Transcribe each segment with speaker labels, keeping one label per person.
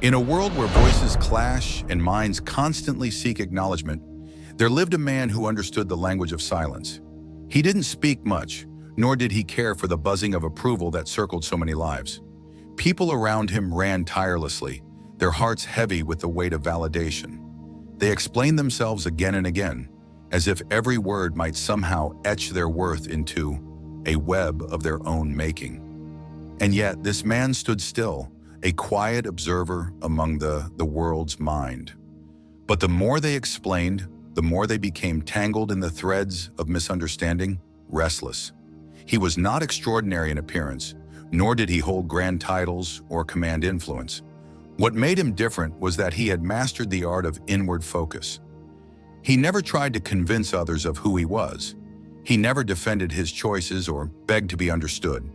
Speaker 1: In a world where voices clash and minds constantly seek acknowledgement, there lived a man who understood the language of silence. He didn't speak much, nor did he care for the buzzing of approval that circled so many lives. People around him ran tirelessly, their hearts heavy with the weight of validation. They explained themselves again and again, as if every word might somehow etch their worth into a web of their own making. And yet, this man stood still, a quiet observer among the world's mind. But the more they explained, the more they became tangled in the threads of misunderstanding, restless. He was not extraordinary in appearance, nor did he hold grand titles or command influence. What made him different was that he had mastered the art of inward focus. He never tried to convince others of who he was. He never defended his choices or begged to be understood.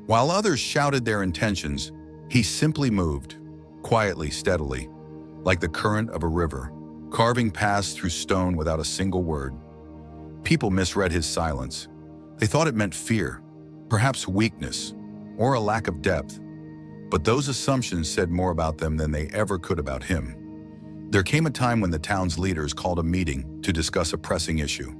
Speaker 1: While others shouted their intentions, he simply moved, quietly, steadily, like the current of a river, carving paths through stone without a single word. People misread his silence. They thought it meant fear, perhaps weakness, or a lack of depth. But those assumptions said more about them than they ever could about him. There came a time when the town's leaders called a meeting to discuss a pressing issue.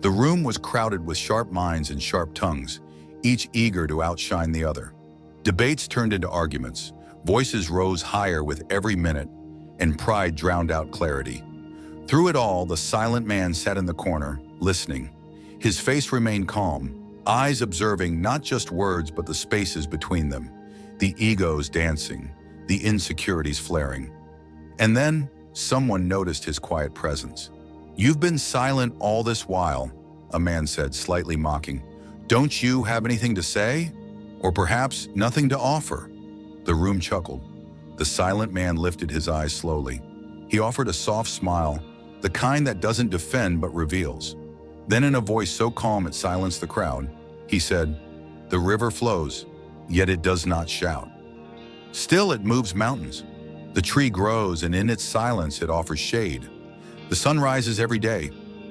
Speaker 1: The room was crowded with sharp minds and sharp tongues, each eager to outshine the other. Debates turned into arguments, voices rose higher with every minute, and pride drowned out clarity. Through it all, the silent man sat in the corner, listening. His face remained calm, eyes observing not just words but the spaces between them, the egos dancing, the insecurities flaring. And then, someone noticed his quiet presence. "You've been silent all this while," a man said, slightly mocking. "Don't you have anything to say? Or perhaps nothing to offer?" The room chuckled. The silent man lifted his eyes slowly. He offered a soft smile, the kind that doesn't defend but reveals. Then in a voice so calm it silenced the crowd, he said, "The river flows, yet it does not shout. Still it moves mountains. The tree grows, and in its silence it offers shade. The sun rises every day,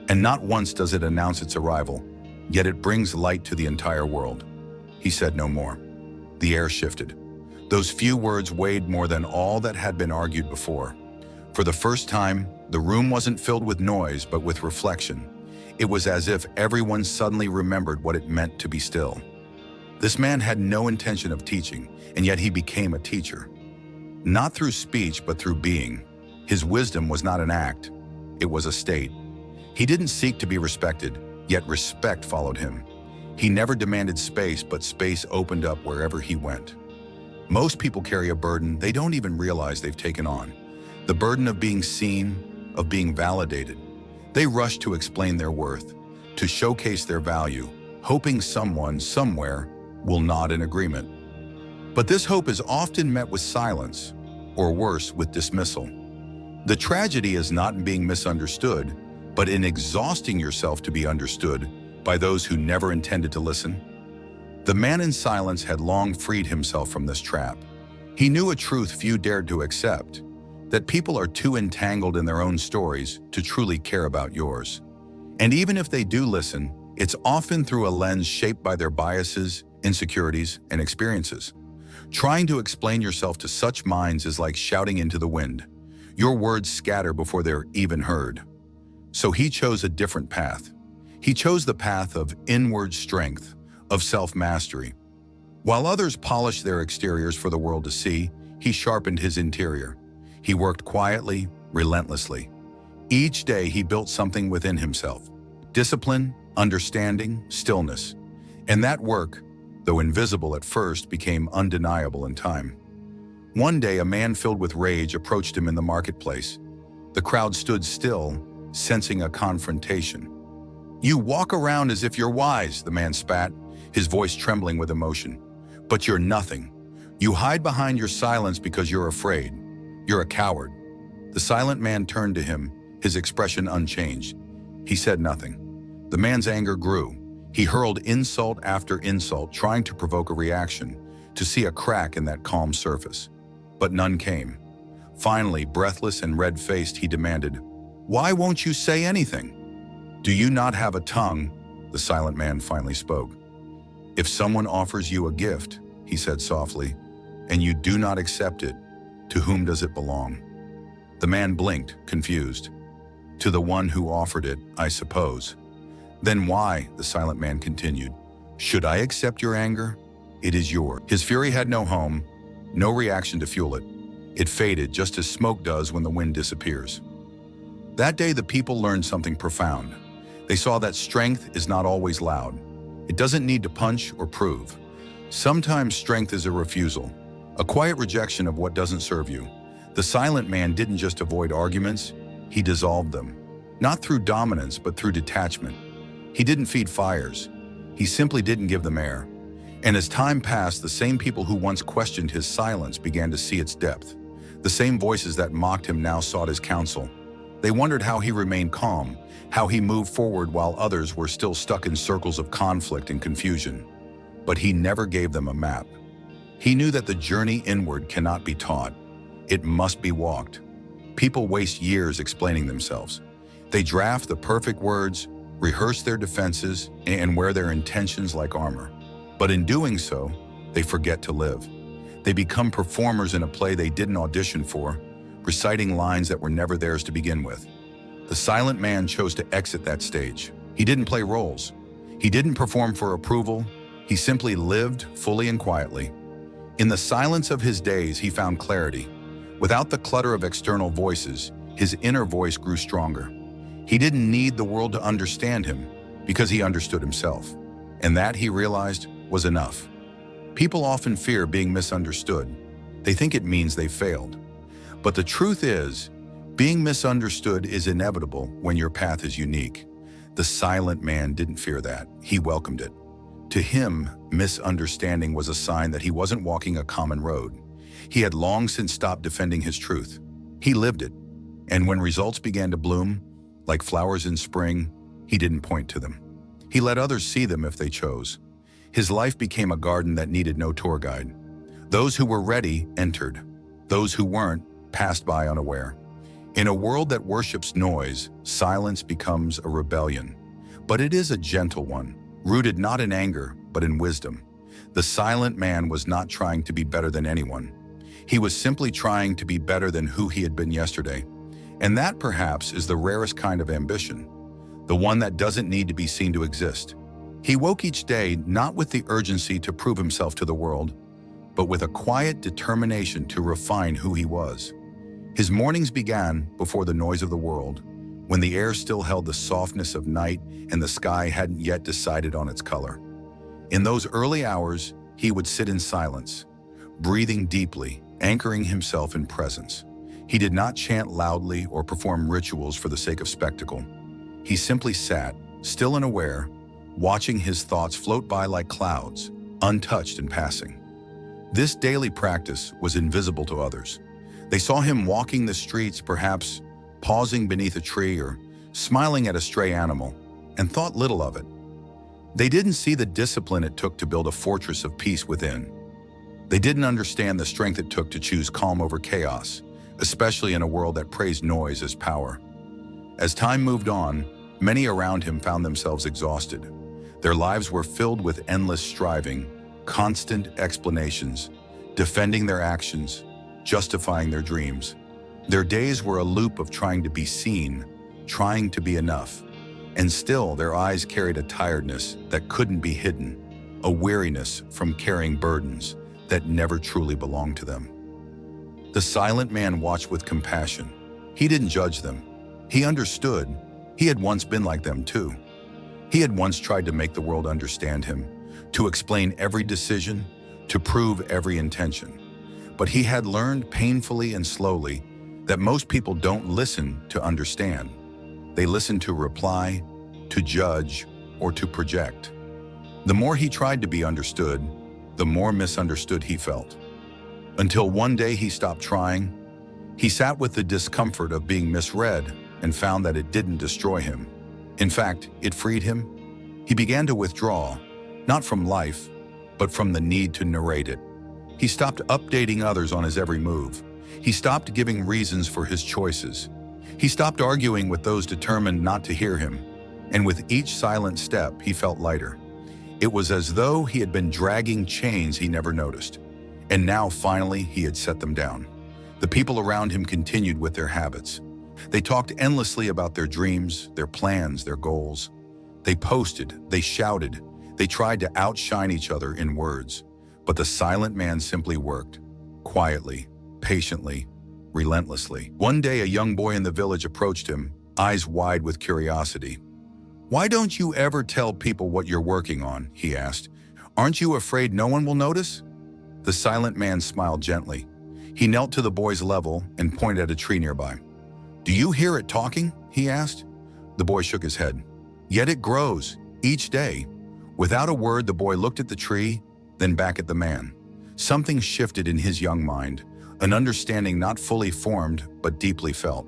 Speaker 1: and not once does it announce its arrival, yet it brings light to the entire world." He said no more. The air shifted. Those few words weighed more than all that had been argued before. For the first time, the room wasn't filled with noise, but with reflection. It was as if everyone suddenly remembered what it meant to be still. This man had no intention of teaching, and yet he became a teacher. Not through speech, but through being. His wisdom was not an act, it was a state. He didn't seek to be respected, yet respect followed him. He never demanded space, but space opened up wherever he went. Most people carry a burden they don't even realize they've taken on. The burden of being seen, of being validated. They rush to explain their worth, to showcase their value, hoping someone, somewhere, will nod in agreement. But this hope is often met with silence, or worse, with dismissal. The tragedy is not in being misunderstood, but in exhausting yourself to be understood by those who never intended to listen. The man in silence had long freed himself from this trap. He knew a truth few dared to accept, that people are too entangled in their own stories to truly care about yours. And even if they do listen, it's often through a lens shaped by their biases, insecurities, and experiences. Trying to explain yourself to such minds is like shouting into the wind. Your words scatter before they're even heard. So he chose a different path. He chose the path of inward strength, of self-mastery. While others polished their exteriors for the world to see, he sharpened his interior. He worked quietly, relentlessly. Each day he built something within himself: discipline, understanding, stillness. And that work, though invisible at first, became undeniable in time. One day, a man filled with rage approached him in the marketplace. The crowd stood still, sensing a confrontation. "You walk around as if you're wise," the man spat, his voice trembling with emotion. "But you're nothing. You hide behind your silence because you're afraid. You're a coward." The silent man turned to him, his expression unchanged. He said nothing. The man's anger grew. He hurled insult after insult, trying to provoke a reaction, to see a crack in that calm surface. But none came. Finally, breathless and red-faced, he demanded, "Why won't you say anything? Do you not have a tongue?" The silent man finally spoke. "If someone offers you a gift," he said softly, "and you do not accept it, To whom does it belong? The man blinked, confused. To the one who offered it, I suppose. Then why, the silent man continued, should I accept your anger? It is yours. His fury had no home, no reaction to fuel it. It faded just as smoke does when the wind disappears. That day, the people learned something profound. They saw that strength is not always loud. It doesn't need to punch or prove. Sometimes strength is a refusal, a quiet rejection of what doesn't serve you. The silent man didn't just avoid arguments, he dissolved them. Not through dominance, but through detachment. He didn't feed fires. He simply didn't give them air. And as time passed, the same people who once questioned his silence began to see its depth. The same voices that mocked him now sought his counsel. They wondered how he remained calm, how he moved forward while others were still stuck in circles of conflict and confusion. But he never gave them a map. He knew that the journey inward cannot be taught. It must be walked. People waste years explaining themselves. They draft the perfect words, rehearse their defenses, and wear their intentions like armor. But in doing so, they forget to live. They become performers in a play they didn't audition for, reciting lines that were never theirs to begin with. The silent man chose to exit that stage. He didn't play roles. He didn't perform for approval. He simply lived fully and quietly. In the silence of his days, he found clarity. Without the clutter of external voices, his inner voice grew stronger. He didn't need the world to understand him because he understood himself. And that, he realized, was enough. People often fear being misunderstood. They think it means they failed. But the truth is, being misunderstood is inevitable when your path is unique. The silent man didn't fear that. He welcomed it. To him, misunderstanding was a sign that he wasn't walking a common road. He had long since stopped defending his truth. He lived it. And when results began to bloom, like flowers in spring, he didn't point to them. He let others see them if they chose. His life became a garden that needed no tour guide. Those who were ready entered. Those who weren't passed by unaware. In a world that worships noise, silence becomes a rebellion. But it is a gentle one, rooted not in anger, but in wisdom. The silent man was not trying to be better than anyone. He was simply trying to be better than who he had been yesterday. And that, perhaps, is the rarest kind of ambition, the one that doesn't need to be seen to exist. He woke each day not with the urgency to prove himself to the world, but with a quiet determination to refine who he was. His mornings began before the noise of the world, when the air still held the softness of night and the sky hadn't yet decided on its color. In those early hours, he would sit in silence, breathing deeply, anchoring himself in presence. He did not chant loudly or perform rituals for the sake of spectacle. He simply sat, still and aware, watching his thoughts float by like clouds, untouched and passing. This daily practice was invisible to others. They saw him walking the streets, perhaps pausing beneath a tree or smiling at a stray animal, and thought little of it. They didn't see the discipline it took to build a fortress of peace within. They didn't understand the strength it took to choose calm over chaos, especially in a world that praised noise as power. As time moved on, many around him found themselves exhausted. Their lives were filled with endless striving, constant explanations, defending their actions, justifying their dreams. Their days were a loop of trying to be seen, trying to be enough, and still their eyes carried a tiredness that couldn't be hidden, a weariness from carrying burdens that never truly belonged to them. The silent man watched with compassion. He didn't judge them. He understood. He had once been like them too. He had once tried to make the world understand him, to explain every decision, to prove every intention. But he had learned painfully and slowly that most people don't listen to understand. They listen to reply, to judge, or to project. The more he tried to be understood, the more misunderstood he felt. Until one day he stopped trying. He sat with the discomfort of being misread and found that it didn't destroy him. In fact, it freed him. He began to withdraw, not from life, but from the need to narrate it. He stopped updating others on his every move. He stopped giving reasons for his choices. He stopped arguing with those determined not to hear him. And with each silent step, he felt lighter. It was as though he had been dragging chains he never noticed. And now, finally, he had set them down. The people around him continued with their habits. They talked endlessly about their dreams, their plans, their goals. They posted, they shouted, they tried to outshine each other in words. But the silent man simply worked, quietly, patiently, relentlessly. One day, a young boy in the village approached him, eyes wide with curiosity. "Why don't you ever tell people what you're working on?" he asked. "Aren't you afraid no one will notice?" The silent man smiled gently. He knelt to the boy's level and pointed at a tree nearby. "Do you hear it talking?" he asked. The boy shook his head. "Yet it grows, each day." Without a word, the boy looked at the tree, then back at the man. Something shifted in his young mind, an understanding not fully formed but deeply felt.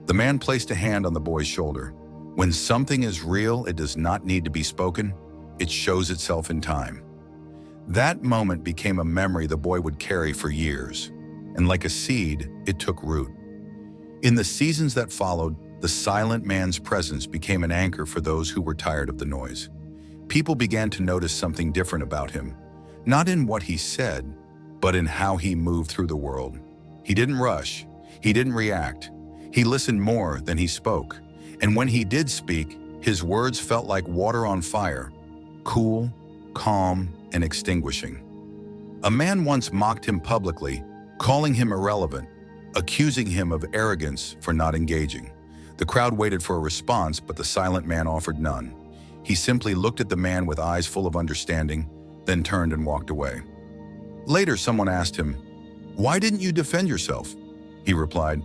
Speaker 1: The man placed a hand on the boy's shoulder. When something is real, it does not need to be spoken. It shows itself in time. That moment became a memory the boy would carry for years, and like a seed, it took root. In the seasons that followed, the silent man's presence became an anchor for those who were tired of the noise. People began to notice something different about him, not in what he said, but in how he moved through the world. He didn't rush, he didn't react. He listened more than he spoke, and when he did speak, his words felt like water on fire, cool, calm, and extinguishing. A man once mocked him publicly, calling him irrelevant, accusing him of arrogance for not engaging. The crowd waited for a response, but the silent man offered none. He simply looked at the man with eyes full of understanding, then turned and walked away. Later, someone asked him, "Why didn't you defend yourself?" He replied,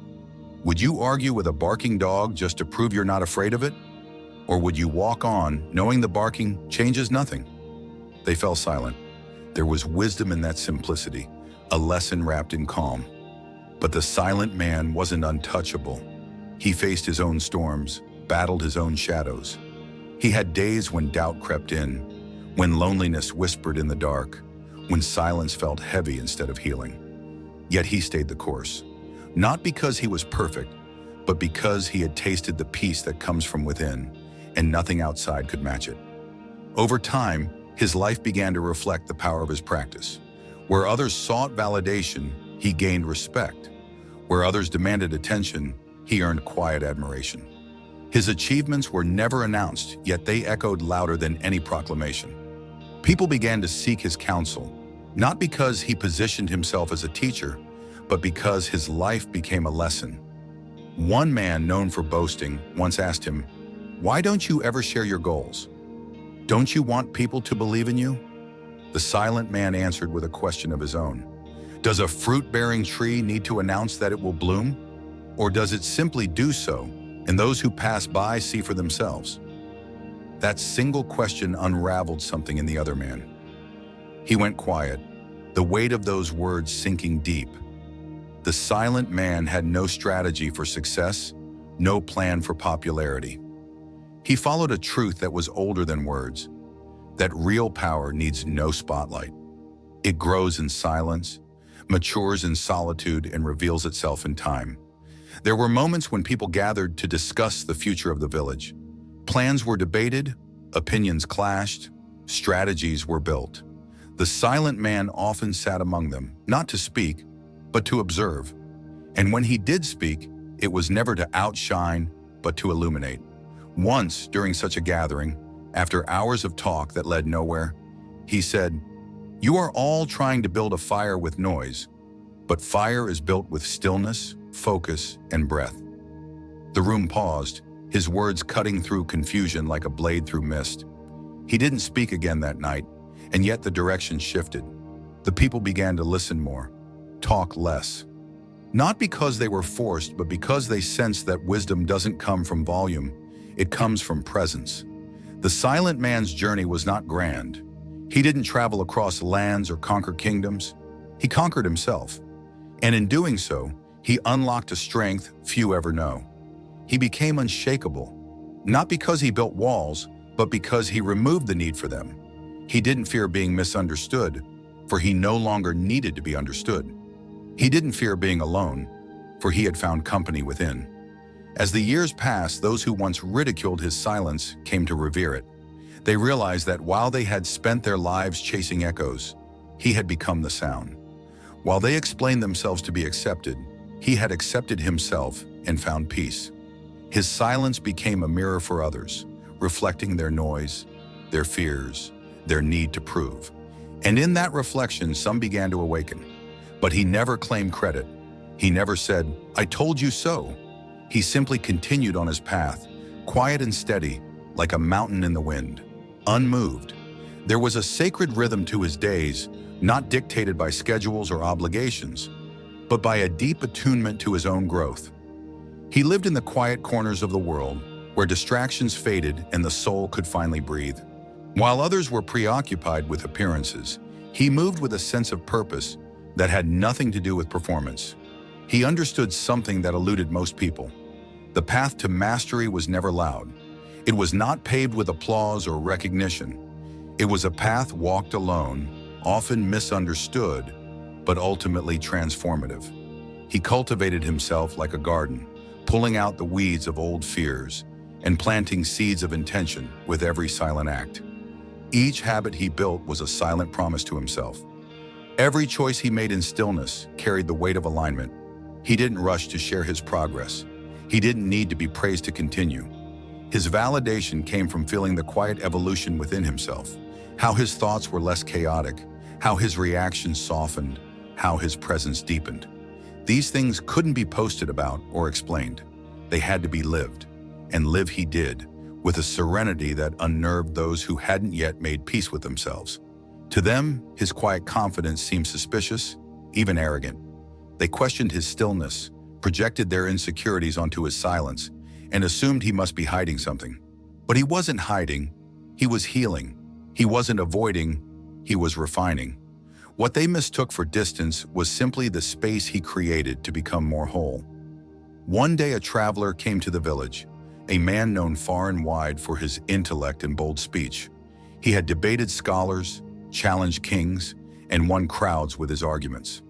Speaker 1: "Would you argue with a barking dog just to prove you're not afraid of it? Or would you walk on, knowing the barking changes nothing?" They fell silent. There was wisdom in that simplicity, a lesson wrapped in calm. But the silent man wasn't untouchable. He faced his own storms, battled his own shadows. He had days when doubt crept in, when loneliness whispered in the dark, when silence felt heavy instead of healing. Yet he stayed the course, not because he was perfect, but because he had tasted the peace that comes from within, and nothing outside could match it. Over time, his life began to reflect the power of his practice. Where others sought validation, he gained respect. Where others demanded attention, he earned quiet admiration. His achievements were never announced, yet they echoed louder than any proclamation. People began to seek his counsel, not because he positioned himself as a teacher, but because his life became a lesson. One man known for boasting once asked him, "Why don't you ever share your goals? Don't you want people to believe in you?" The silent man answered with a question of his own. Does a fruit-bearing tree need to announce that it will bloom? Or does it simply do so, and those who pass by see for themselves? That single question unraveled something in the other man. He went quiet, the weight of those words sinking deep. The silent man had no strategy for success, no plan for popularity. He followed a truth that was older than words, that real power needs no spotlight. It grows in silence, matures in solitude, and reveals itself in time. There were moments when people gathered to discuss the future of the village. Plans were debated, opinions clashed, strategies were built. The silent man often sat among them, not to speak, but to observe. And when he did speak, it was never to outshine, but to illuminate. Once, during such a gathering, after hours of talk that led nowhere, he said, "You are all trying to build a fire with noise, but fire is built with stillness, focus, and breath." The room paused, his words cutting through confusion like a blade through mist. He didn't speak again that night, and yet the direction shifted. The people began to listen more, talk less. Not because they were forced, but because they sensed that wisdom doesn't come from volume, it comes from presence. The silent man's journey was not grand. He didn't travel across lands or conquer kingdoms. He conquered himself. And in doing so, he unlocked a strength few ever know. He became unshakable, not because he built walls, but because he removed the need for them. He didn't fear being misunderstood, for he no longer needed to be understood. He didn't fear being alone, for he had found company within. As the years passed, those who once ridiculed his silence came to revere it. They realized that while they had spent their lives chasing echoes, he had become the sound. While they explained themselves to be accepted, He had accepted himself and found peace. His silence became a mirror for others, reflecting their noise, their fears, their need to prove. And in that reflection, some began to awaken. But he never claimed credit. He never said, "I told you so." He simply continued on his path, quiet and steady, like a mountain in the wind, unmoved. There was a sacred rhythm to his days, not dictated by schedules or obligations, but by a deep attunement to his own growth. He lived in the quiet corners of the world, where distractions faded and the soul could finally breathe. While others were preoccupied with appearances, he moved with a sense of purpose that had nothing to do with performance. He understood something that eluded most people. The path to mastery was never loud. It was not paved with applause or recognition. It was a path walked alone, often misunderstood, but ultimately transformative. He cultivated himself like a garden, pulling out the weeds of old fears and planting seeds of intention with every silent act. Each habit he built was a silent promise to himself. Every choice he made in stillness carried the weight of alignment. He didn't rush to share his progress. He didn't need to be praised to continue. His validation came from feeling the quiet evolution within himself, how his thoughts were less chaotic, how his reactions softened, how his presence deepened. These things couldn't be posted about or explained. They had to be lived, and live he did, with a serenity that unnerved those who hadn't yet made peace with themselves. To them, his quiet confidence seemed suspicious, even arrogant. They questioned his stillness, projected their insecurities onto his silence, and assumed he must be hiding something. But he wasn't hiding, he was healing. He wasn't avoiding, he was refining. What they mistook for distance was simply the space he created to become more whole. One day a traveler came to the village, a man known far and wide for his intellect and bold speech. He had debated scholars, challenged kings, and won crowds with his arguments.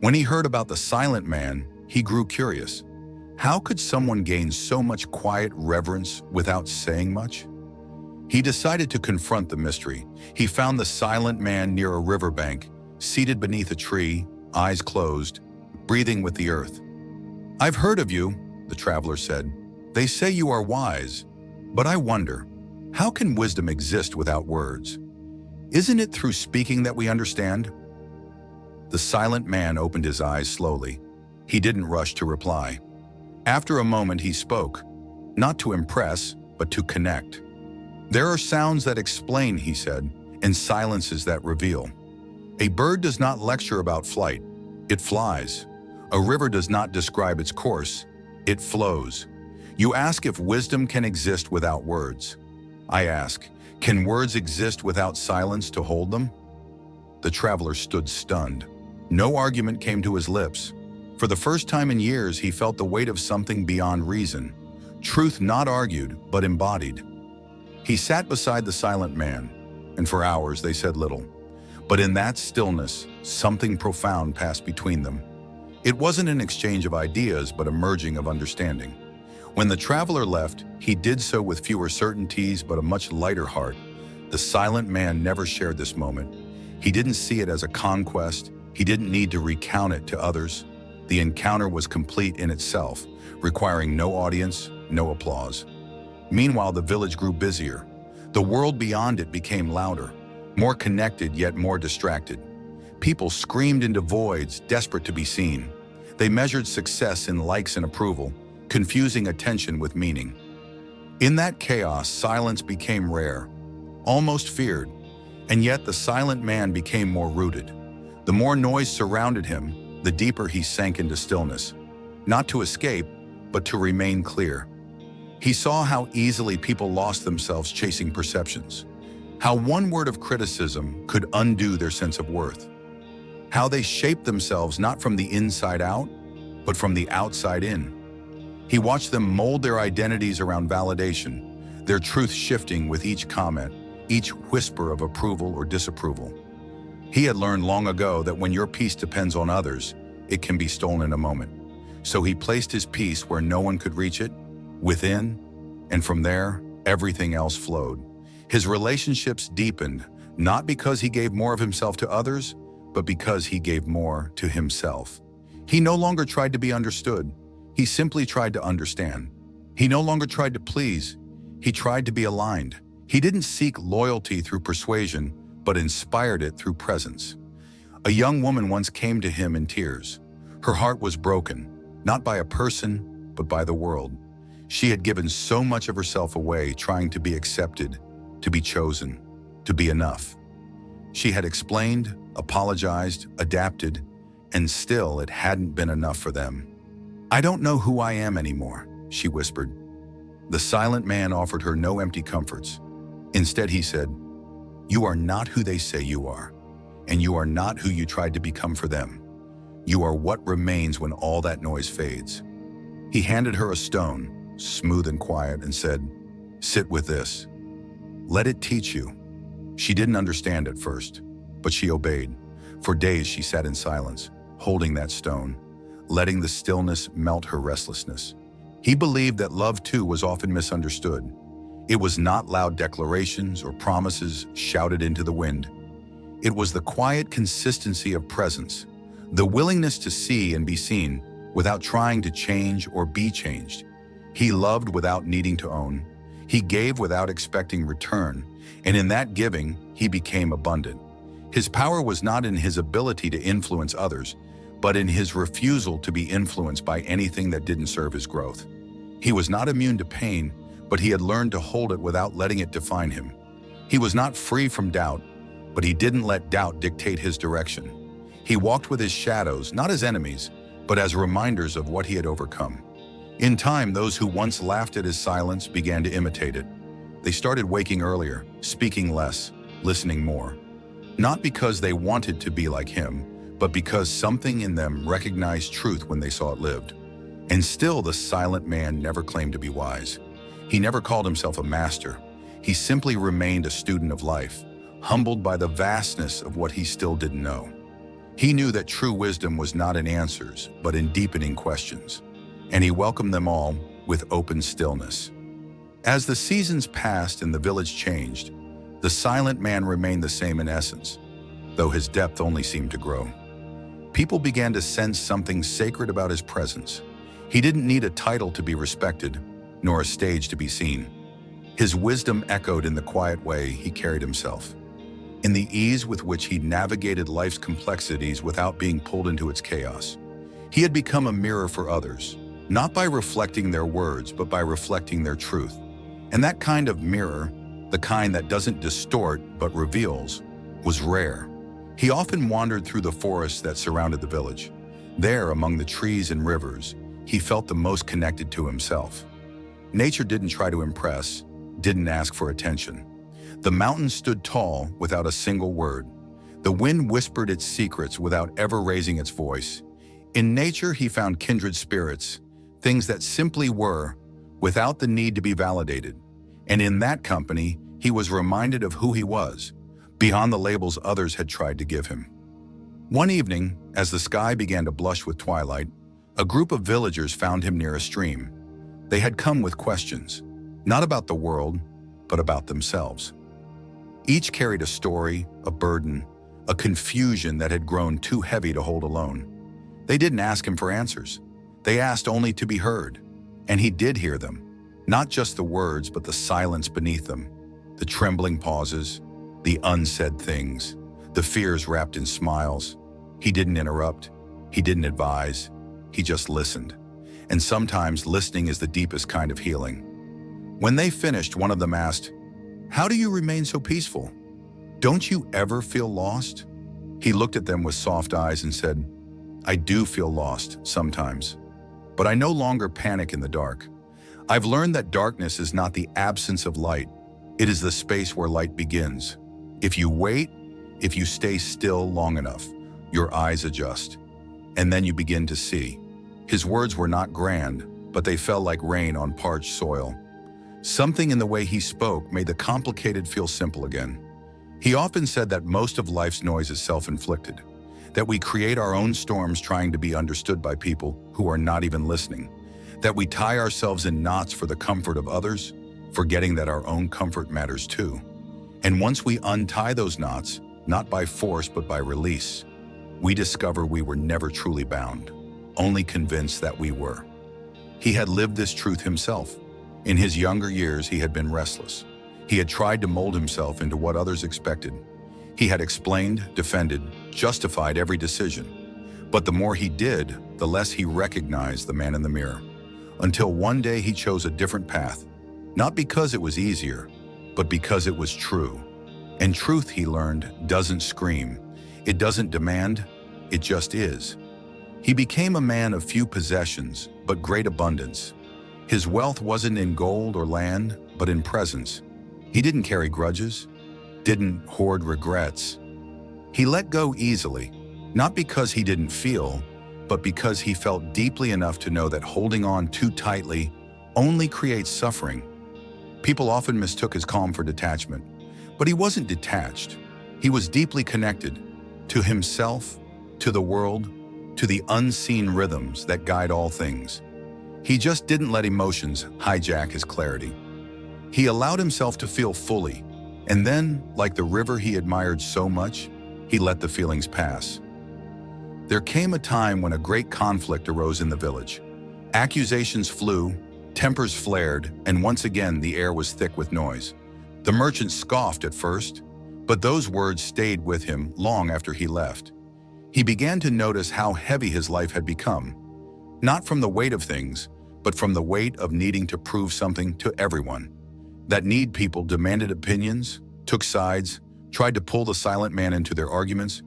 Speaker 1: When he heard about the silent man, he grew curious. How could someone gain so much quiet reverence without saying much? He decided to confront the mystery. He found the silent man near a riverbank, seated beneath a tree, eyes closed, breathing with the earth. "I've heard of you," the traveler said. "They say you are wise, but I wonder, how can wisdom exist without words? Isn't it through speaking that we understand?" The silent man opened his eyes slowly. He didn't rush to reply. After a moment, he spoke, not to impress, but to connect. "There are sounds that explain," he said, "and silences that reveal. A bird does not lecture about flight, it flies. A river does not describe its course, it flows. You ask if wisdom can exist without words. I ask, can words exist without silence to hold them?" The traveler stood stunned. No argument came to his lips. For the first time in years, he felt the weight of something beyond reason, truth not argued, but embodied. He sat beside the silent man, and for hours they said little. But in that stillness, something profound passed between them. It wasn't an exchange of ideas, but a merging of understanding. When the traveler left, he did so with fewer certainties, but a much lighter heart. The silent man never shared this moment. He didn't see it as a conquest. He didn't need to recount it to others. The encounter was complete in itself, requiring no audience, no applause. Meanwhile, the village grew busier. The world beyond it became louder, more connected yet more distracted. People screamed into voids, desperate to be seen. They measured success in likes and approval, confusing attention with meaning. In that chaos, silence became rare, almost feared, and yet the silent man became more rooted. The more noise surrounded him, the deeper he sank into stillness, not to escape, but to remain clear. He saw how easily people lost themselves chasing perceptions, how one word of criticism could undo their sense of worth, how they shaped themselves not from the inside out, but from the outside in. He watched them mold their identities around validation, their truth shifting with each comment, each whisper of approval or disapproval. He had learned long ago that when your peace depends on others, it can be stolen in a moment. So he placed his peace where no one could reach it, within, and from there, everything else flowed. His relationships deepened, not because he gave more of himself to others, but because he gave more to himself. He no longer tried to be understood. He simply tried to understand. He no longer tried to please. He tried to be aligned. He didn't seek loyalty through persuasion, but inspired it through presence. A young woman once came to him in tears. Her heart was broken, not by a person, but by the world. She had given so much of herself away trying to be accepted, to be chosen, to be enough. She had explained, apologized, adapted, and still it hadn't been enough for them. "I don't know who I am anymore," she whispered. The silent man offered her no empty comforts. Instead, he said, "You are not who they say you are, and you are not who you tried to become for them. You are what remains when all that noise fades." He handed her a stone, smooth and quiet, and said, "Sit with this. Let it teach you." She didn't understand at first, but she obeyed. For days she sat in silence, holding that stone, letting the stillness melt her restlessness. He believed that love too was often misunderstood. It was not loud declarations or promises shouted into the wind. It was the quiet consistency of presence, the willingness to see and be seen without trying to change or be changed. He loved without needing to own. He gave without expecting return, and in that giving, he became abundant. His power was not in his ability to influence others, but in his refusal to be influenced by anything that didn't serve his growth. He was not immune to pain, but he had learned to hold it without letting it define him. He was not free from doubt, but he didn't let doubt dictate his direction. He walked with his shadows, not as enemies, but as reminders of what he had overcome. In time, those who once laughed at his silence began to imitate it. They started waking earlier, speaking less, listening more. Not because they wanted to be like him, but because something in them recognized truth when they saw it lived. And still, the silent man never claimed to be wise. He never called himself a master. He simply remained a student of life, humbled by the vastness of what he still didn't know. He knew that true wisdom was not in answers, but in deepening questions. And he welcomed them all with open stillness. As the seasons passed and the village changed, the silent man remained the same in essence, though his depth only seemed to grow. People began to sense something sacred about his presence. He didn't need a title to be respected, nor a stage to be seen. His wisdom echoed in the quiet way he carried himself, in the ease with which he navigated life's complexities without being pulled into its chaos. He had become a mirror for others, not by reflecting their words, but by reflecting their truth. And that kind of mirror, the kind that doesn't distort but reveals, was rare. He often wandered through the forests that surrounded the village. There, among the trees and rivers, he felt the most connected to himself. Nature didn't try to impress, didn't ask for attention. The mountain stood tall without a single word. The wind whispered its secrets without ever raising its voice. In nature, he found kindred spirits, things that simply were, without the need to be validated. And in that company, he was reminded of who he was, beyond the labels others had tried to give him. One evening, as the sky began to blush with twilight, a group of villagers found him near a stream. They had come with questions, not about the world, but about themselves. Each carried a story, a burden, a confusion that had grown too heavy to hold alone. They didn't ask him for answers. They asked only to be heard. And he did hear them, not just the words, but the silence beneath them, the trembling pauses, the unsaid things, the fears wrapped in smiles. He didn't interrupt. He didn't advise. He just listened. And sometimes listening is the deepest kind of healing. When they finished, one of them asked, "How do you remain so peaceful? Don't you ever feel lost?" He looked at them with soft eyes and said, "I do feel lost sometimes, but I no longer panic in the dark. I've learned that darkness is not the absence of light. It is the space where light begins. If you wait, if you stay still long enough, your eyes adjust, and then you begin to see." His words were not grand, but they fell like rain on parched soil. Something in the way he spoke made the complicated feel simple again. He often said that most of life's noise is self-inflicted, that we create our own storms trying to be understood by people who are not even listening, that we tie ourselves in knots for the comfort of others, forgetting that our own comfort matters too. And once we untie those knots, not by force but by release, we discover we were never truly bound. only convinced that we were. He had lived this truth himself. In his younger years, he had been restless. He had tried to mold himself into what others expected. He had explained, defended, justified every decision. But the more he did, the less he recognized the man in the mirror. Until one day he chose a different path, not because it was easier, but because it was true. And truth, he learned, doesn't scream. It doesn't demand, it just is. He became a man of few possessions, but great abundance. His wealth wasn't in gold or land, but in presence. He didn't carry grudges, didn't hoard regrets. He let go easily, not because he didn't feel, but because he felt deeply enough to know that holding on too tightly only creates suffering. People often mistook his calm for detachment, but he wasn't detached. He was deeply connected to himself, to the world, to the unseen rhythms that guide all things. He just didn't let emotions hijack his clarity. He allowed himself to feel fully, and then, like the river he admired so much, he let the feelings pass. There came a time when a great conflict arose in the village. Accusations flew, tempers flared, and once again the air was thick with noise. The merchant scoffed at first, but those words stayed with him long after he left. He began to notice how heavy his life had become, not from the weight of things, but from the weight of needing to prove something to everyone. That need people demanded opinions, took sides, tried to pull the silent man into their arguments,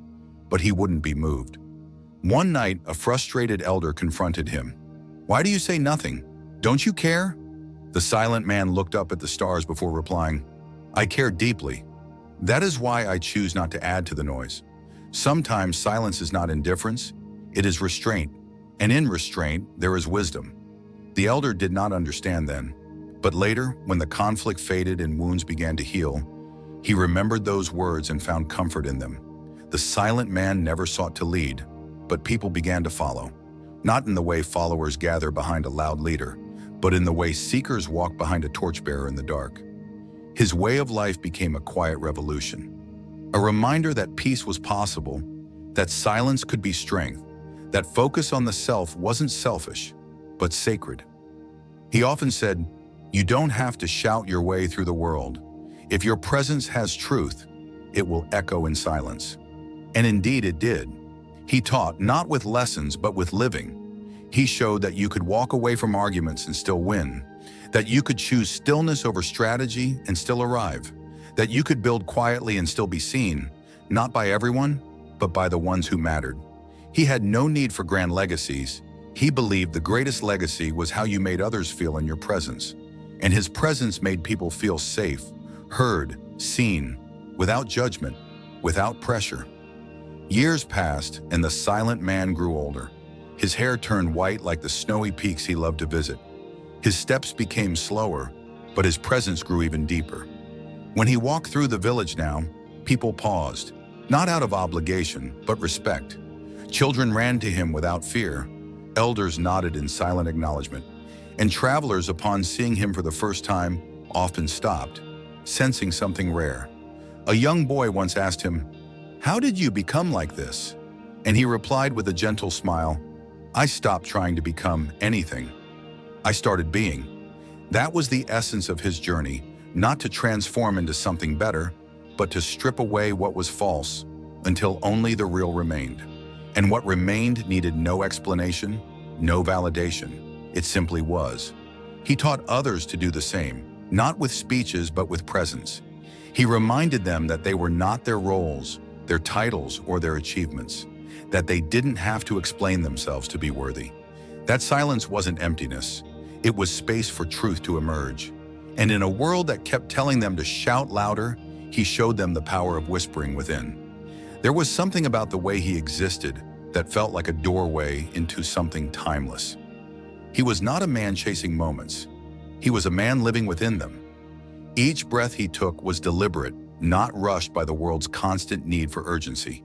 Speaker 1: but he wouldn't be moved. One night, a frustrated elder confronted him. "Why do you say nothing? Don't you care?" The silent man looked up at the stars before replying, "I care deeply. That is why I choose not to add to the noise. Sometimes silence is not indifference, it is restraint, and in restraint there is wisdom." The elder did not understand then, but later, when the conflict faded and wounds began to heal, he remembered those words and found comfort in them. The silent man never sought to lead, but people began to follow. Not in the way followers gather behind a loud leader, but in the way seekers walk behind a torchbearer in the dark. His way of life became a quiet revolution, a reminder that peace was possible, that silence could be strength, that focus on the self wasn't selfish, but sacred. He often said, "You don't have to shout your way through the world. If your presence has truth, it will echo in silence." And indeed it did. He taught not with lessons, but with living. He showed that you could walk away from arguments and still win, that you could choose stillness over strategy and still arrive, that you could build quietly and still be seen, not by everyone, but by the ones who mattered. He had no need for grand legacies. He believed the greatest legacy was how you made others feel in your presence. And his presence made people feel safe, heard, seen, without judgment, without pressure. Years passed, and the silent man grew older. His hair turned white like the snowy peaks he loved to visit. His steps became slower, but his presence grew even deeper. When he walked through the village now, people paused, not out of obligation, but respect. Children ran to him without fear. Elders nodded in silent acknowledgement. And travelers, upon seeing him for the first time, often stopped, sensing something rare. A young boy once asked him, "How did you become like this?" And he replied with a gentle smile, "I stopped trying to become anything. I started being." That was the essence of his journey, not to transform into something better, but to strip away what was false until only the real remained. And what remained needed no explanation, no validation. It simply was. He taught others to do the same, not with speeches, but with presence. He reminded them that they were not their roles, their titles, or their achievements, that they didn't have to explain themselves to be worthy. That silence wasn't emptiness. It was space for truth to emerge. And in a world that kept telling them to shout louder, he showed them the power of whispering within. There was something about the way he existed that felt like a doorway into something timeless. He was not a man chasing moments. He was a man living within them. Each breath he took was deliberate, not rushed by the world's constant need for urgency.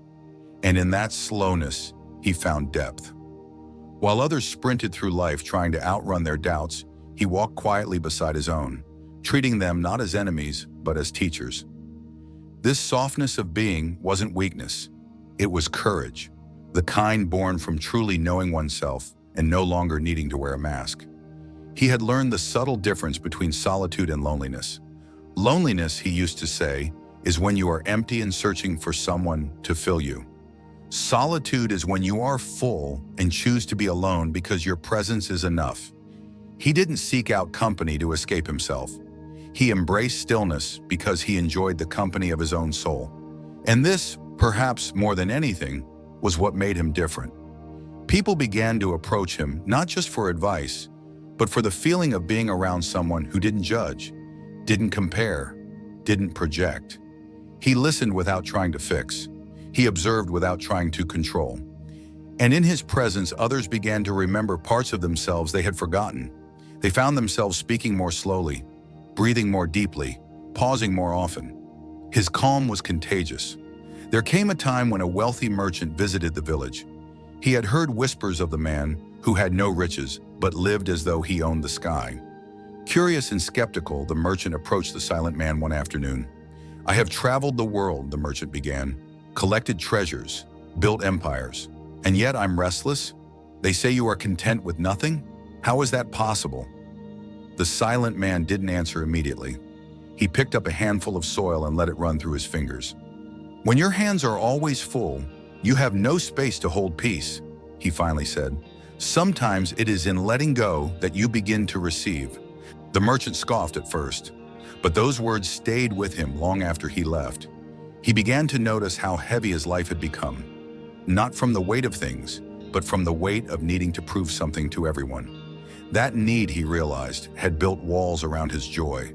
Speaker 1: And in that slowness, he found depth. While others sprinted through life trying to outrun their doubts, he walked quietly beside his own, treating them not as enemies, but as teachers. This softness of being wasn't weakness. It was courage. the kind born from truly knowing oneself and no longer needing to wear a mask. He had learned the subtle difference between solitude and loneliness. Loneliness, he used to say, is when you are empty and searching for someone to fill you. Solitude is when you are full and choose to be alone because your presence is enough. He didn't seek out company to escape himself. He embraced stillness because he enjoyed the company of his own soul. And this, perhaps more than anything, was what made him different. People began to approach him not just for advice, but for the feeling of being around someone who didn't judge, didn't compare, didn't project. He listened without trying to fix. He observed without trying to control. And in his presence, others began to remember parts of themselves they had forgotten. They found themselves speaking more slowly, breathing more deeply, pausing more often. His calm was contagious. There came a time when a wealthy merchant visited the village. He had heard whispers of the man who had no riches but lived as though he owned the sky. Curious and skeptical, the merchant approached the silent man one afternoon. "I have traveled the world," the merchant began, "collected treasures, built empires, and yet I'm restless. They say you are content with nothing? How is that possible?" The silent man didn't answer immediately. He picked up a handful of soil and let it run through his fingers. "When your hands are always full, you have no space to hold peace," he finally said. "Sometimes it is in letting go that you begin to receive." The merchant scoffed at first, but those words stayed with him long after he left. He began to notice how heavy his life had become, not from the weight of things, but from the weight of needing to prove something to everyone. That need, he realized, had built walls around his joy,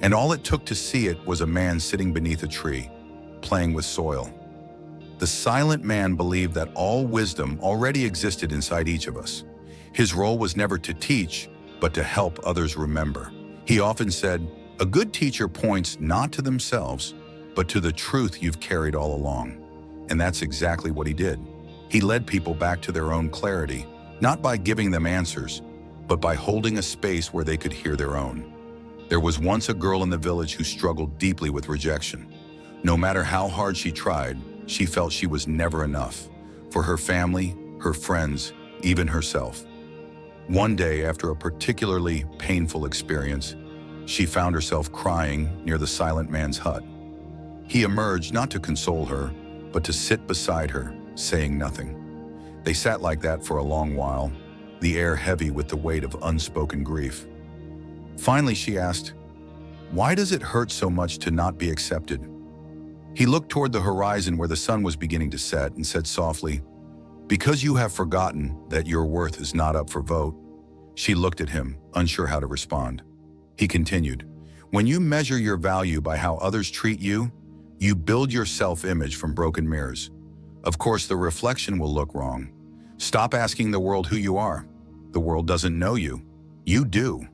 Speaker 1: and all it took to see it was a man sitting beneath a tree, playing with soil. The silent man believed that all wisdom already existed inside each of us. His role was never to teach, but to help others remember. He often said, "A good teacher points not to themselves, but to the truth you've carried all along." And that's exactly what he did. He led people back to their own clarity, not by giving them answers, but by holding a space where they could hear their own. There was once a girl in the village who struggled deeply with rejection. No matter how hard she tried, she felt she was never enough for her family, her friends, even herself. One day, after a particularly painful experience, she found herself crying near the silent man's hut. He emerged not to console her, but to sit beside her, saying nothing. They sat like that for a long while, the air heavy with the weight of unspoken grief. Finally, she asked, "Why does it hurt so much to not be accepted?" He looked toward the horizon where the sun was beginning to set and said softly, "Because you have forgotten that your worth is not up for vote." She looked at him, unsure how to respond. He continued, "When you measure your value by how others treat you, you build your self-image from broken mirrors. Of course, the reflection will look wrong. Stop asking the world who you are. The world doesn't know you. You do."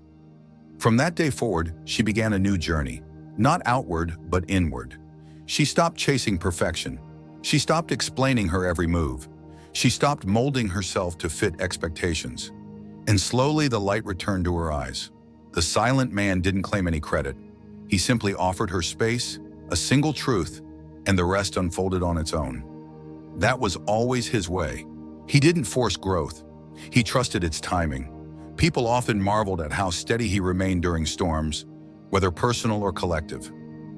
Speaker 1: From that day forward, she began a new journey, not outward, but inward. She stopped chasing perfection. She stopped explaining her every move. She stopped molding herself to fit expectations. And slowly the light returned to her eyes. The silent man didn't claim any credit. He simply offered her space, a single truth, and the rest unfolded on its own. That was always his way. He didn't force growth. He trusted its timing. People often marveled at how steady he remained during storms, whether personal or collective.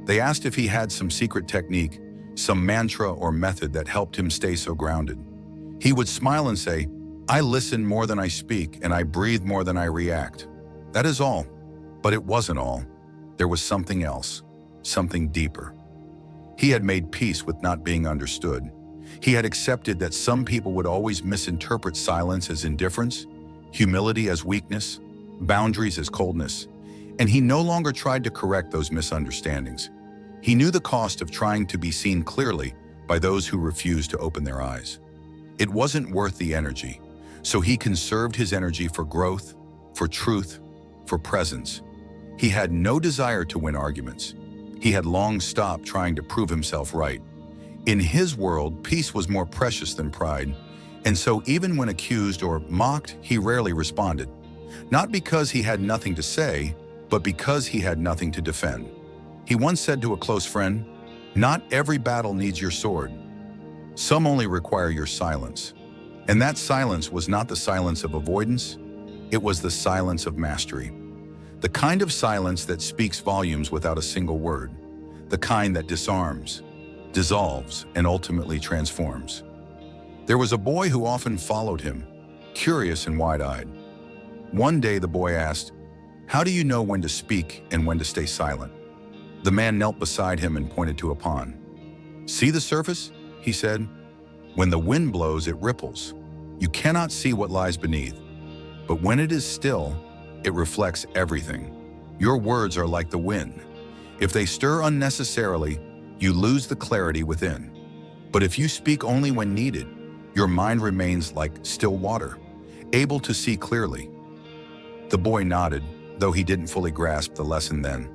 Speaker 1: They asked if he had some secret technique, some mantra or method that helped him stay so grounded. He would smile and say, "I listen more than I speak, and I breathe more than I react. That is all." But it wasn't all. There was something else, something deeper. He had made peace with not being understood. He had accepted that some people would always misinterpret silence as indifference, humility as weakness, boundaries as coldness, and he no longer tried to correct those misunderstandings. He knew the cost of trying to be seen clearly by those who refused to open their eyes. It wasn't worth the energy, so he conserved his energy for growth, for truth, for presence. He had no desire to win arguments. He had long stopped trying to prove himself right. In his world, peace was more precious than pride, and so even when accused or mocked, he rarely responded. Not because he had nothing to say, but because he had nothing to defend. He once said to a close friend, "Not every battle needs your sword. Some only require your silence. And that silence was not the silence of avoidance, it was the silence of mastery. The kind of silence that speaks volumes without a single word. The kind that disarms, dissolves, and ultimately transforms. There was a boy who often followed him, curious and wide-eyed. One day the boy asked, "How do you know when to speak and when to stay silent?" The man knelt beside him and pointed to a pond. "See the surface?" he said. "When the wind blows, it ripples. You cannot see what lies beneath. But when it is still, it reflects everything. Your words are like the wind. If they stir unnecessarily, you lose the clarity within. But if you speak only when needed, your mind remains like still water, able to see clearly." The boy nodded, though he didn't fully grasp the lesson then.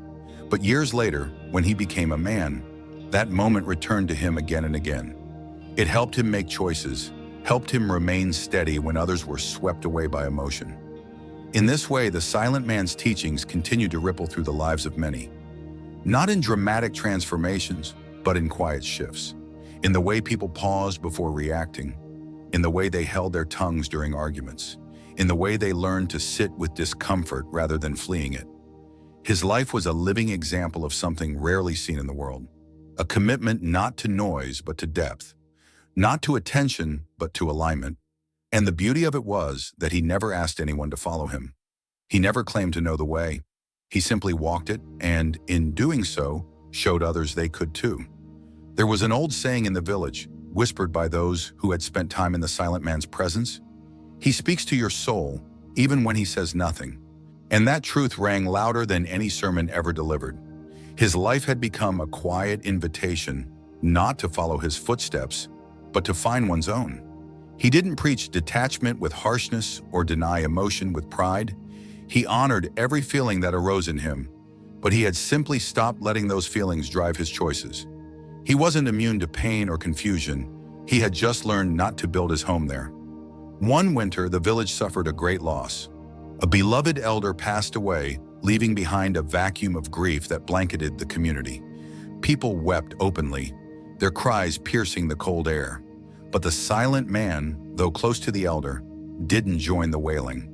Speaker 1: But years later, when he became a man, that moment returned to him again and again. It helped him make choices, helped him remain steady when others were swept away by emotion. In this way, the silent man's teachings continued to ripple through the lives of many. Not in dramatic transformations, but in quiet shifts. In the way people paused before reacting. In the way they held their tongues during arguments. In the way they learned to sit with discomfort rather than fleeing it. His life was a living example of something rarely seen in the world. A commitment not to noise, but to depth. Not to attention, but to alignment. And the beauty of it was that he never asked anyone to follow him. He never claimed to know the way. He simply walked it, and in doing so, showed others they could too. There was an old saying in the village, whispered by those who had spent time in the silent man's presence. He speaks to your soul, even when he says nothing. And that truth rang louder than any sermon ever delivered. His life had become a quiet invitation, not to follow his footsteps, but to find one's own. He didn't preach detachment with harshness or deny emotion with pride. He honored every feeling that arose in him, but he had simply stopped letting those feelings drive his choices. He wasn't immune to pain or confusion. He had just learned not to build his home there. One winter, the village suffered a great loss. A beloved elder passed away, leaving behind a vacuum of grief that blanketed the community. People wept openly, their cries piercing the cold air. But the silent man, though close to the elder, didn't join the wailing.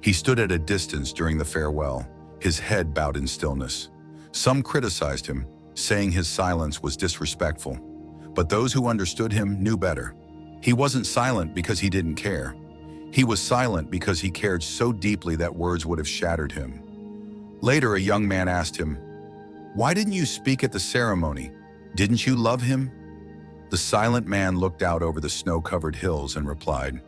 Speaker 1: He stood at a distance during the farewell, his head bowed in stillness. Some criticized him, saying his silence was disrespectful. But those who understood him knew better. He wasn't silent because he didn't care. He was silent because he cared so deeply that words would have shattered him. Later, a young man asked him, "Why didn't you speak at the ceremony? Didn't you love him?" The silent man looked out over the snow-covered hills and replied,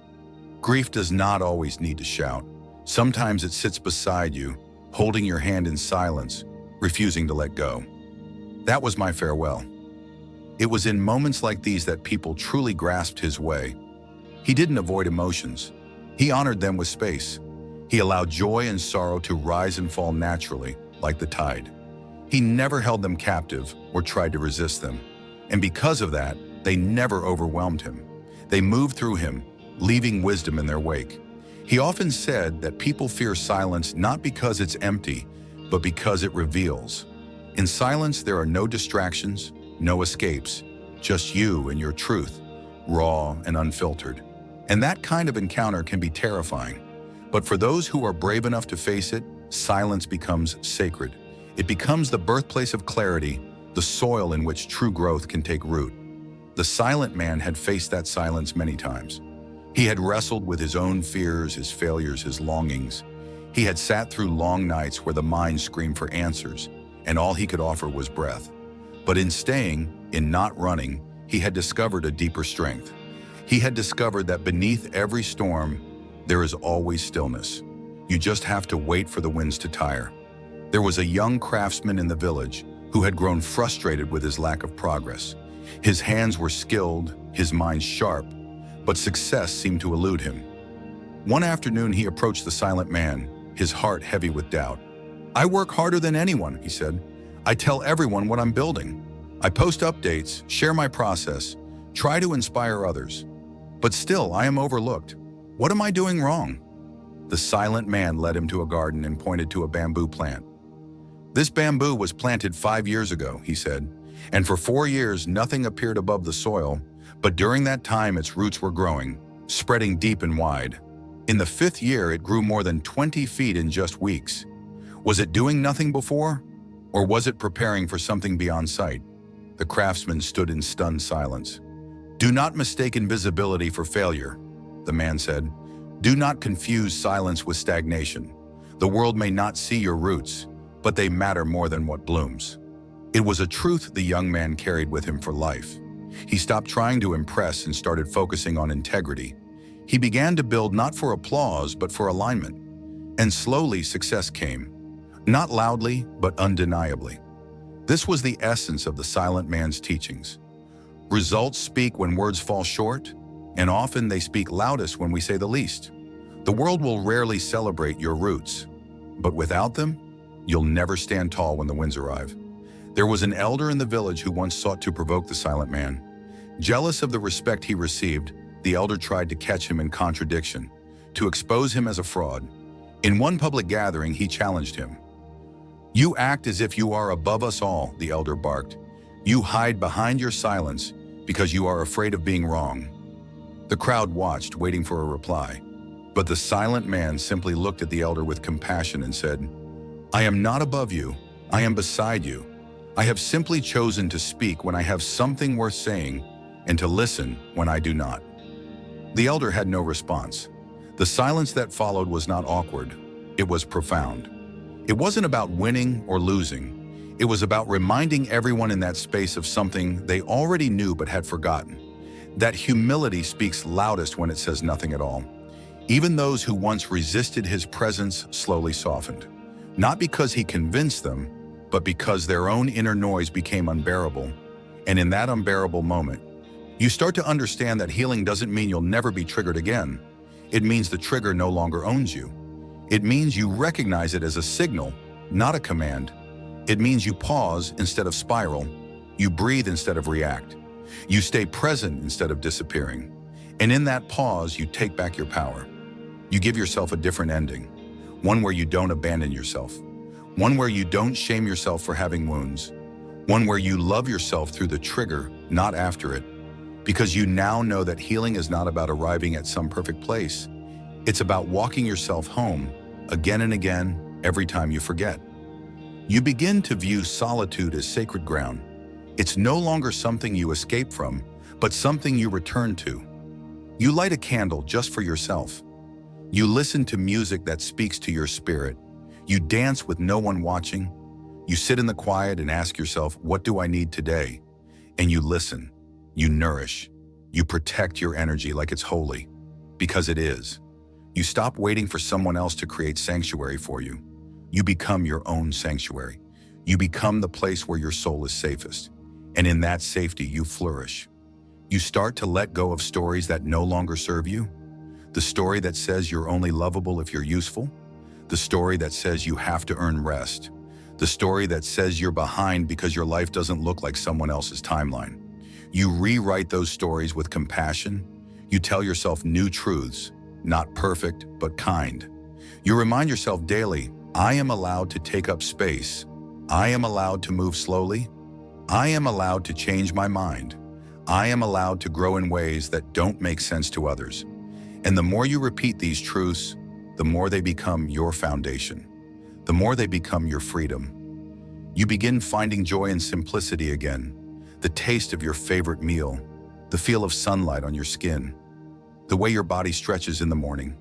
Speaker 1: "Grief does not always need to shout. Sometimes it sits beside you, holding your hand in silence, refusing to let go." That was my farewell. It was in moments like these that people truly grasped his way. He didn't avoid emotions. He honored them with space. He allowed joy and sorrow to rise and fall naturally, like the tide. He never held them captive or tried to resist them. And because of that, they never overwhelmed him. They moved through him, leaving wisdom in their wake. He often said that people fear silence not because it's empty, but because it reveals. In silence, there are no distractions, no escapes, just you and your truth, raw and unfiltered. And that kind of encounter can be terrifying. But for those who are brave enough to face it, silence becomes sacred. It becomes the birthplace of clarity, the soil in which true growth can take root. The silent man had faced that silence many times. He had wrestled with his own fears, his failures, his longings. He had sat through long nights where the mind screamed for answers, and all he could offer was breath. But in staying, in not running, he had discovered a deeper strength. He had discovered that beneath every storm, there is always stillness. You just have to wait for the winds to tire. There was a young craftsman in the village who had grown frustrated with his lack of progress. His hands were skilled, his mind sharp, but success seemed to elude him. One afternoon, he approached the silent man, his heart heavy with doubt. "I work harder than anyone," he said. "I tell everyone what I'm building. I post updates, share my process, try to inspire others. But still, I am overlooked. What am I doing wrong?" The silent man led him to a garden and pointed to a bamboo plant. "This bamboo was planted 5 years ago," he said, "and for 4 years nothing appeared above the soil, But during that time, its roots were growing, spreading deep and wide. In the 5th year, it grew more than 20 feet in just weeks. Was it doing nothing before? Or was it preparing for something beyond sight? The craftsman stood in stunned silence. "Do not mistake invisibility for failure," the man said. "Do not confuse silence with stagnation. The world may not see your roots, but they matter more than what blooms." It was a truth the young man carried with him for life. He stopped trying to impress and started focusing on integrity. He began to build not for applause, but for alignment. And slowly success came. Not loudly, but undeniably. This was the essence of the silent man's teachings. Results speak when words fall short, and often they speak loudest when we say the least. The world will rarely celebrate your roots, but without them, you'll never stand tall when the winds arrive. There was an elder in the village who once sought to provoke the silent man. Jealous of the respect he received, the elder tried to catch him in contradiction, to expose him as a fraud. In one public gathering, he challenged him. "You act as if you are above us all," the elder barked. "You hide behind your silence because you are afraid of being wrong." The crowd watched, waiting for a reply. But the silent man simply looked at the elder with compassion and said, "I am not above you, I am beside you. I have simply chosen to speak when I have something worth saying and to listen when I do not." The elder had no response. The silence that followed was not awkward, it was profound. It wasn't about winning or losing. It was about reminding everyone in that space of something they already knew but had forgotten. That humility speaks loudest when it says nothing at all. Even those who once resisted his presence slowly softened. Not because he convinced them, but because their own inner noise became unbearable. And in that unbearable moment, you start to understand that healing doesn't mean you'll never be triggered again. It means the trigger no longer owns you. It means you recognize it as a signal, not a command. It means you pause instead of spiral. You breathe instead of react. You stay present instead of disappearing. And in that pause, you take back your power. You give yourself a different ending, one where you don't abandon yourself, one where you don't shame yourself for having wounds, one where you love yourself through the trigger, not after it, because you now know that healing is not about arriving at some perfect place. It's about walking yourself home again and again every time you forget. You begin to view solitude as sacred ground. It's no longer something you escape from, but something you return to. You light a candle just for yourself. You listen to music that speaks to your spirit. You dance with no one watching. You sit in the quiet and ask yourself, what do I need today? And you listen, you nourish, you protect your energy like it's holy, because it is. You stop waiting for someone else to create sanctuary for you. You become your own sanctuary. You become the place where your soul is safest. And in that safety, you flourish. You start to let go of stories that no longer serve you. The story that says you're only lovable if you're useful. The story that says you have to earn rest. The story that says you're behind because your life doesn't look like someone else's timeline. You rewrite those stories with compassion. You tell yourself new truths, not perfect, but kind. You remind yourself daily, I am allowed to take up space. I am allowed to move slowly. I am allowed to change my mind. I am allowed to grow in ways that don't make sense to others. And the more you repeat these truths, the more they become your foundation. The more they become your freedom. You begin finding joy in simplicity again. The taste of your favorite meal, the feel of sunlight on your skin, the way your body stretches in the morning,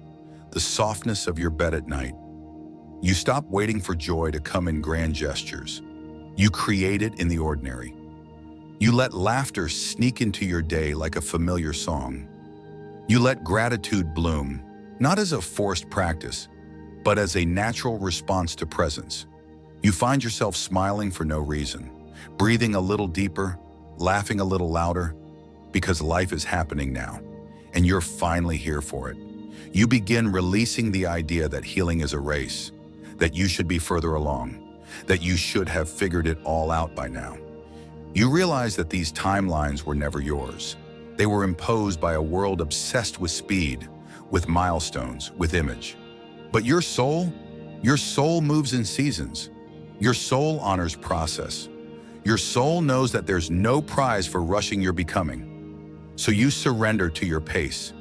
Speaker 1: the softness of your bed at night. You stop waiting for joy to come in grand gestures. You create it in the ordinary. You let laughter sneak into your day like a familiar song. You let gratitude bloom, not as a forced practice, but as a natural response to presence. You find yourself smiling for no reason, breathing a little deeper, laughing a little louder, because life is happening now, and you're finally here for it. You begin releasing the idea that healing is a race, that you should be further along, that you should have figured it all out by now. You realize that these timelines were never yours. They were imposed by a world obsessed with speed, with milestones, with image. But your soul moves in seasons. Your soul honors process. Your soul knows that there's no prize for rushing your becoming. So you surrender to your pace.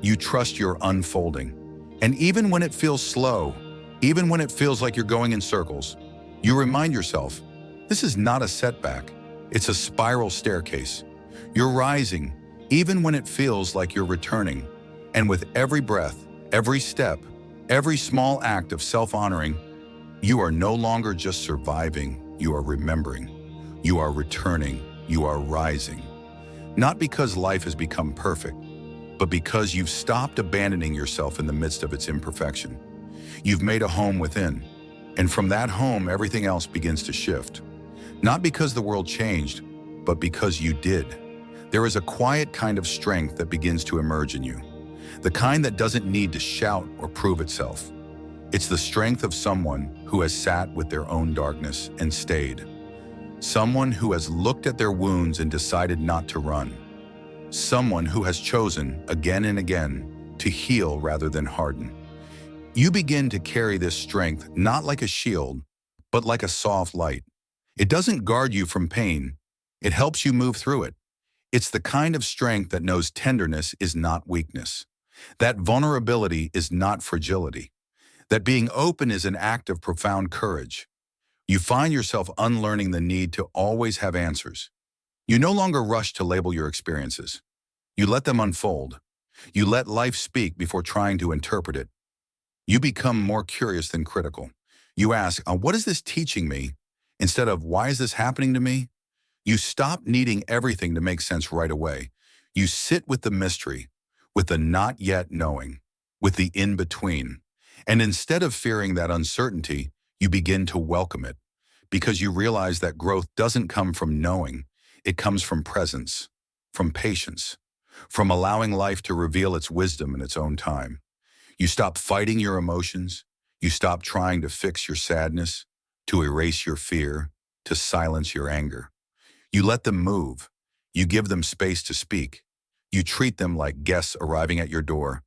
Speaker 1: You trust your unfolding. And even when it feels slow, even when it feels like you're going in circles, you remind yourself, this is not a setback. It's a spiral staircase. You're rising, even when it feels like you're returning. And with every breath, every step, every small act of self-honoring, you are no longer just surviving, you are remembering. You are returning, you are rising. Not because life has become perfect, but because you've stopped abandoning yourself in the midst of its imperfection. You've made a home within, and from that home, everything else begins to shift. Not because the world changed, but because you did. There is a quiet kind of strength that begins to emerge in you, the kind that doesn't need to shout or prove itself. It's the strength of someone who has sat with their own darkness and stayed. Someone who has looked at their wounds and decided not to run. Someone who has chosen, again and again, to heal rather than harden. You begin to carry this strength not like a shield, but like a soft light. It doesn't guard you from pain. It helps you move through it. It's the kind of strength that knows tenderness is not weakness, that vulnerability is not fragility, that being open is an act of profound courage. You find yourself unlearning the need to always have answers. You no longer rush to label your experiences. You let them unfold. You let life speak before trying to interpret it. You become more curious than critical. You ask, what is this teaching me? Instead of, why is this happening to me? You stop needing everything to make sense right away. You sit with the mystery, with the not yet knowing, with the in-between. And instead of fearing that uncertainty, you begin to welcome it, because you realize that growth doesn't come from knowing. It comes from presence, from patience, from allowing life to reveal its wisdom in its own time. You stop fighting your emotions. You stop trying to fix your sadness, to erase your fear, to silence your anger. You let them move. You give them space to speak. You treat them like guests arriving at your door,